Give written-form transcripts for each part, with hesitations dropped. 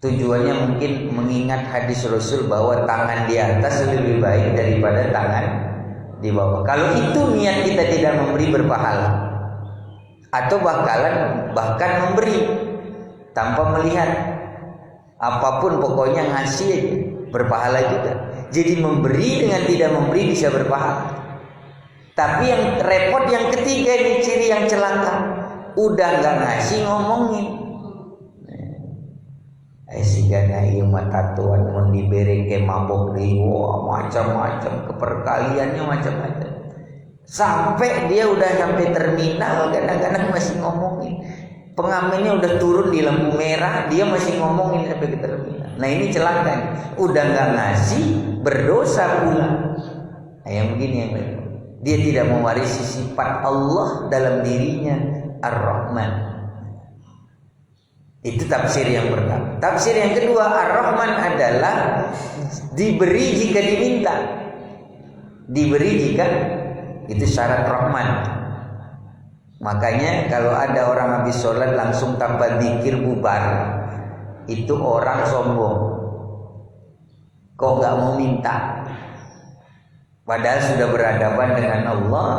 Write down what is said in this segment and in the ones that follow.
Tujuannya mungkin mengingat hadis Rasul bahwa tangan di atas lebih baik daripada tangan di bawah. Kalau itu niat kita tidak memberi berpahala, atau bahkan memberi tanpa melihat apapun, pokoknya ngasih berpahala juga. Jadi memberi dengan tidak memberi bisa berpahala. Tapi yang repot yang ketiga ini, ciri yang celaka, udah nggak ngasih ngomongin. Sigana ieu mah tatuan mun dibere ke mabok deui, macam-macam, keperkaliannya macam-macam. Sampai dia udah sampai terminal, kadang-kadang masih ngomongin. Pengamennya udah turun di lampu merah, dia masih ngomongin sampai ke terminal. Nah ini celaka, udah nggak ngasih, berdosa pula. Nah, yang begini yang dia tidak mewarisi sifat Allah dalam dirinya, Ar-Rahman. Itu tafsir yang pertama. Tafsir yang kedua, Ar-Rahman adalah diberi jika diminta. Diberi jika, itu syarat Rahman. Makanya kalau ada orang habis sholat langsung tanpa zikir bubar, itu orang sombong. Kok gak mau minta? Padahal sudah berhadapan dengan Allah,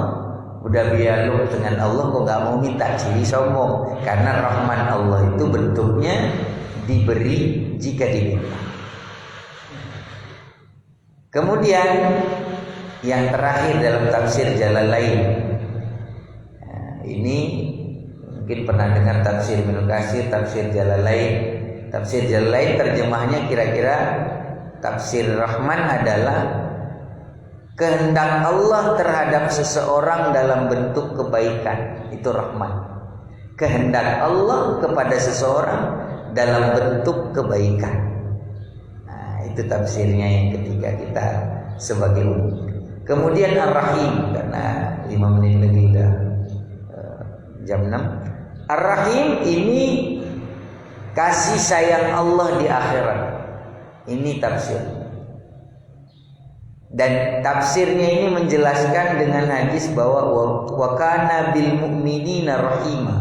udah dialog dengan Allah, kok gak mau minta? Ciri sombong. Karena Rahman Allah itu bentuknya diberi jika diminta. Kemudian yang terakhir dalam tafsir Jalalain, ini mungkin pernah dengar tafsir Ibnu Katsir, tafsir Jalalain. Tafsir Jalalain terjemahnya kira-kira tafsir Rahman adalah kehendak Allah terhadap seseorang dalam bentuk kebaikan. Itu Rahman. Kehendak Allah kepada seseorang dalam bentuk kebaikan. Nah, itu tafsirnya yang ketiga kita sebagai umum. Kemudian Ar-Rahim, karena 5 menit lagi udah jam 6. Ar-Rahim ini kasih sayang Allah di akhirat. Ini tafsir. Dan tafsirnya ini menjelaskan dengan hadis bahwa wa kana bil mu'minina rahima.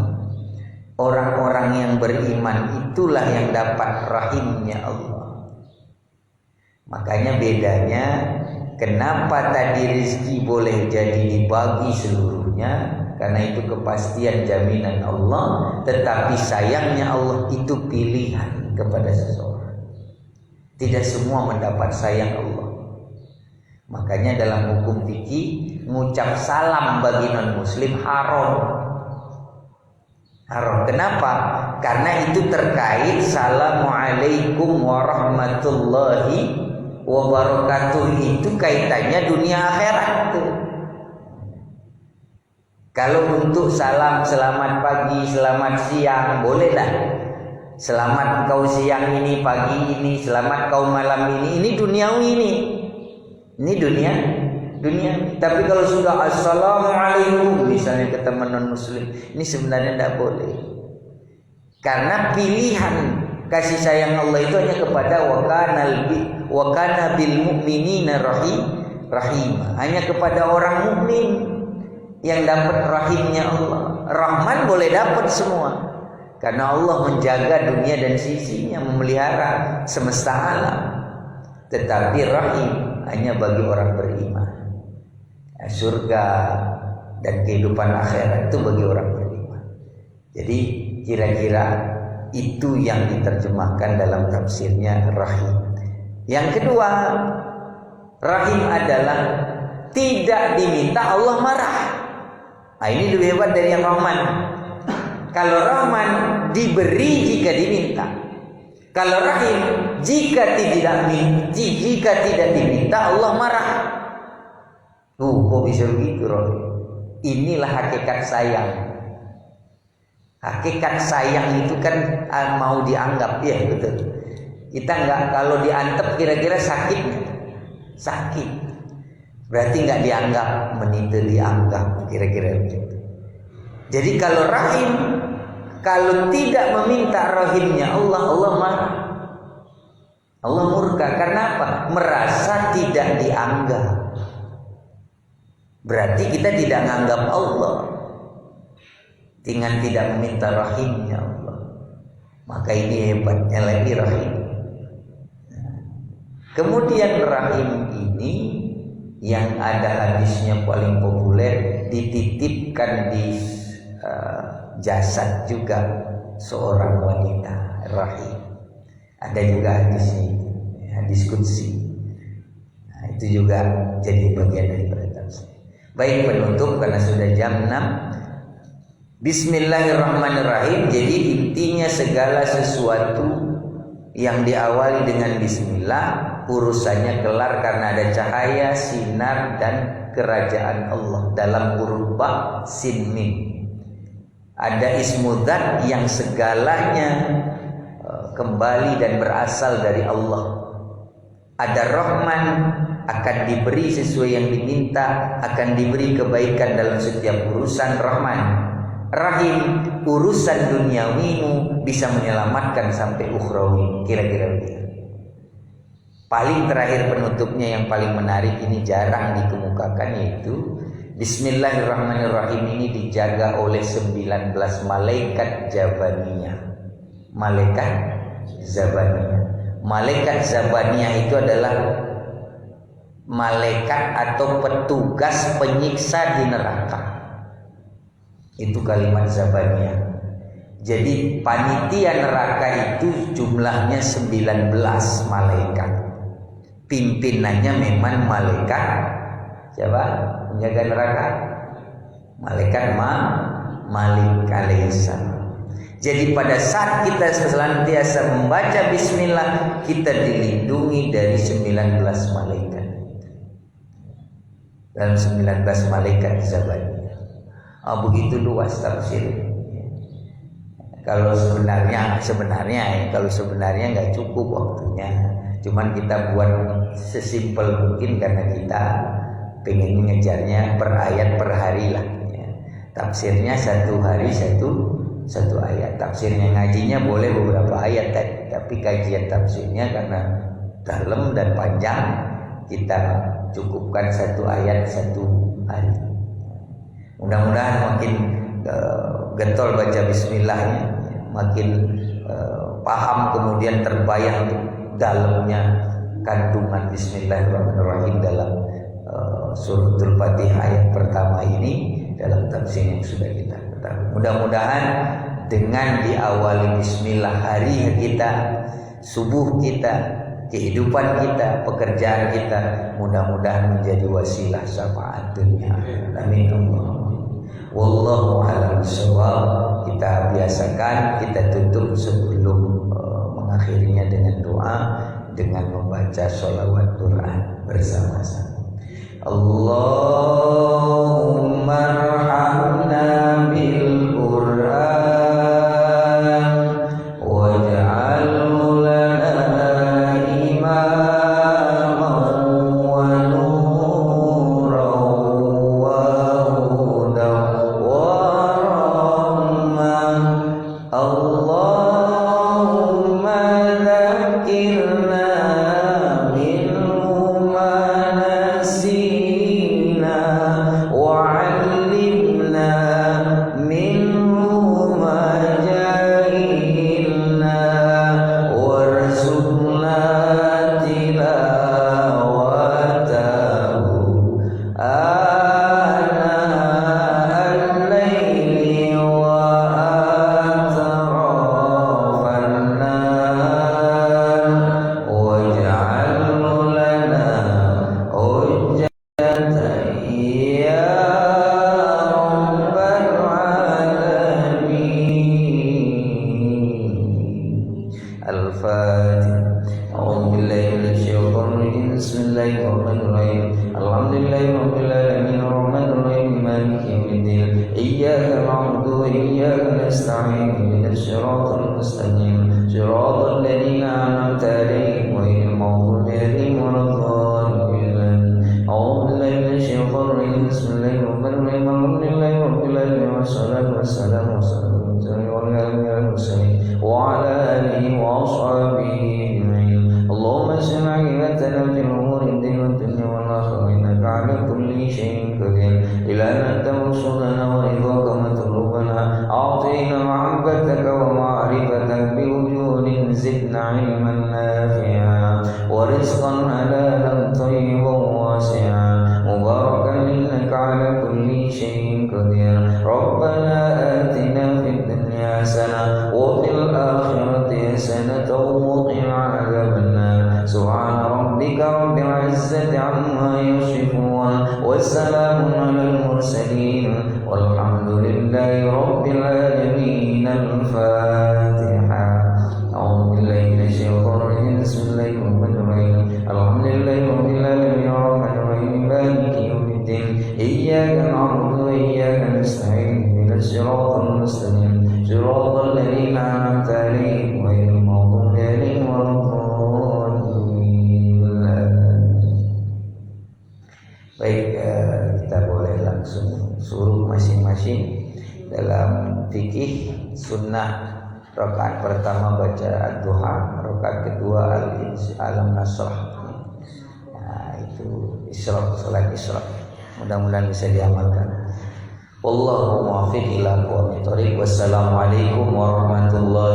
Orang-orang yang beriman itulah yang dapat rahimnya Allah. Makanya bedanya kenapa tadi rezeki boleh jadi dibagi seluruhnya, karena itu kepastian jaminan Allah, tetapi sayangnya Allah itu pilihan kepada seseorang. Tidak semua mendapat sayang Allah. Makanya dalam hukum fikih mengucap salam bagi non muslim haram. Haram. Kenapa? Karena itu terkait Assalamualaikum warahmatullahi wabarakatuh, itu kaitannya dunia akhirat. Kalau untuk salam selamat pagi, selamat siang, boleh dah. Selamat kau siang ini, pagi ini, selamat kau malam ini duniawi ini. Ini dunia. Tapi kalau sudah Assalamualaikum misalnya ke teman non muslim, ini sebenarnya tidak boleh. Karena pilihan kasih sayang Allah itu hanya kepada wa kana bil mu'minina rahim. Hanya kepada orang mukmin yang dapat rahimnya Allah. Rahman boleh dapat semua, karena Allah menjaga dunia dan sisinya, memelihara semesta alam. Tetapi rahim hanya bagi orang beriman. Surga dan kehidupan akhirat itu bagi orang beriman. Jadi kira-kira itu yang diterjemahkan dalam tafsirnya rahim. Yang kedua, rahim adalah tidak diminta Allah marah. Nah, ini lebih hebat dari yang Rahman. Kalau Rahman diberi jika diminta. Kalau Rahim jika tidak diminta Allah marah. Kok bisa begitu, Roh? Inilah hakikat sayang. Hakikat sayang itu kan mau dianggap, ya betul. Kita enggak, kalau diantep kira-kira sakit. Berarti enggak dianggap, menita dianggap, kira-kira begitu. Jadi kalau rahim, kalau tidak meminta rahimnya Allah marah. Allah murka. Karena apa? Merasa tidak dianggap. Berarti kita tidak menganggap Allah dengan tidak meminta rahimnya Allah. Maka ini hebatnya lagi rahim. Kemudian rahim ini yang ada hadisnya paling populer, dititipkan di jasad juga seorang wanita, rahim. Ada juga hadisnya itu, hadis qudsi. Nah, itu juga jadi bagian dari tafsir. Baik penutup karena sudah jam 6. Bismillahirrahmanirrahim. Jadi intinya segala sesuatu yang diawali dengan bismillah urusannya kelar karena ada cahaya, sinar dan kerajaan Allah dalam huruf ba, sin, mim. Ada ismu dzat yang segalanya kembali dan berasal dari Allah. Ada Rahman, akan diberi sesuai yang diminta, akan diberi kebaikan dalam setiap urusan. Rahman, Rahim, urusan duniawimu bisa menyelamatkan sampai ukhrawi. Kira-kira begitu. Paling terakhir penutupnya yang paling menarik, ini jarang dikemukakan, yaitu Bismillahirrahmanirrahim ini dijaga oleh 19 malaikat Zabaniyah. Malaikat Zabaniyah. Malaikat Zabaniyah itu adalah malaikat atau petugas penyiksa di neraka. Itu kalimat Zabaniyah. Jadi panitia neraka itu jumlahnya 19 malaikat. Pimpinannya memang malaikat siapa? Penjaga neraka? Malaikat Malik alaihissalam. Jadi pada saat kita senantiasa membaca bismillah, kita dilindungi dari 19 malaikat. Dalam 19 malaikat Zabaniyah. Begitu luas tafsir. Kalau sebenarnya nggak cukup waktunya. Cuman kita buat sesimpel mungkin karena kita pengen mengejarnya per ayat per hari lah. Tafsirnya satu hari satu ayat. Tafsirnya ngajinya boleh beberapa ayat, tapi kajian tafsirnya karena dalam dan panjang, kita cukupkan satu ayat satu hari. Mudah-mudahan makin getol baca bismillahnya, makin paham, kemudian terbayang dalamnya kandungan bismillahirrahmanirrahim dalam suratul Fatihah ayat pertama ini dalam tafsir yang sudah kita ketahui. Mudah-mudahan dengan diawali bismillah hari kita, subuh kita, kehidupan kita, pekerjaan kita, mudah-mudahan menjadi wasilah syafaat dunia. Amin. Wallahu a'lam bishawab. Kita biasakan, kita tutup sebelum mengakhirinya dengan doa, dengan membaca sholawat Quran bersama-sama. Allahumma arhamna bil Quran waj'alhu lana imaman wa nuran wa hudan wa rahmah. Allahumma dzakirna أعطينا محبتك ومعرفتك نافعا ورزقا حلالا طيبا واسعا مباركا إنك على كل شيء قدير ربنا آتنا في الدنيا حسنة وفي الآخرة حسنة وقنا عذاب النار سبحان ربك رب العزة عما يصفون والسلام على المرسلين والحمد لله رب العالمين الفاتحة أعوذ بالله من الشيطان الرجيم بسم الله الرحمن الرحيم الحمد لله رب العالمين الرحمن الرحيم مالك يوم الدين إياك نعبد وإياك نستعين اهدنا الصراط المستقيم صراط الذين أنعمت عليهم غير المغضوب عليهم ولا الضالين. Baik, kita boleh langsung suruh masing-masing dalam fikih sunnah. Rakaat pertama baca ad-duha, rakaat kedua alam nasrah. Nah, itu isyraq, salat isyraq. Mudah-mudahan bisa diamalkan. Wallahu muwaffiq ila aqwamit thoriq. Wassalamualaikum warahmatullahi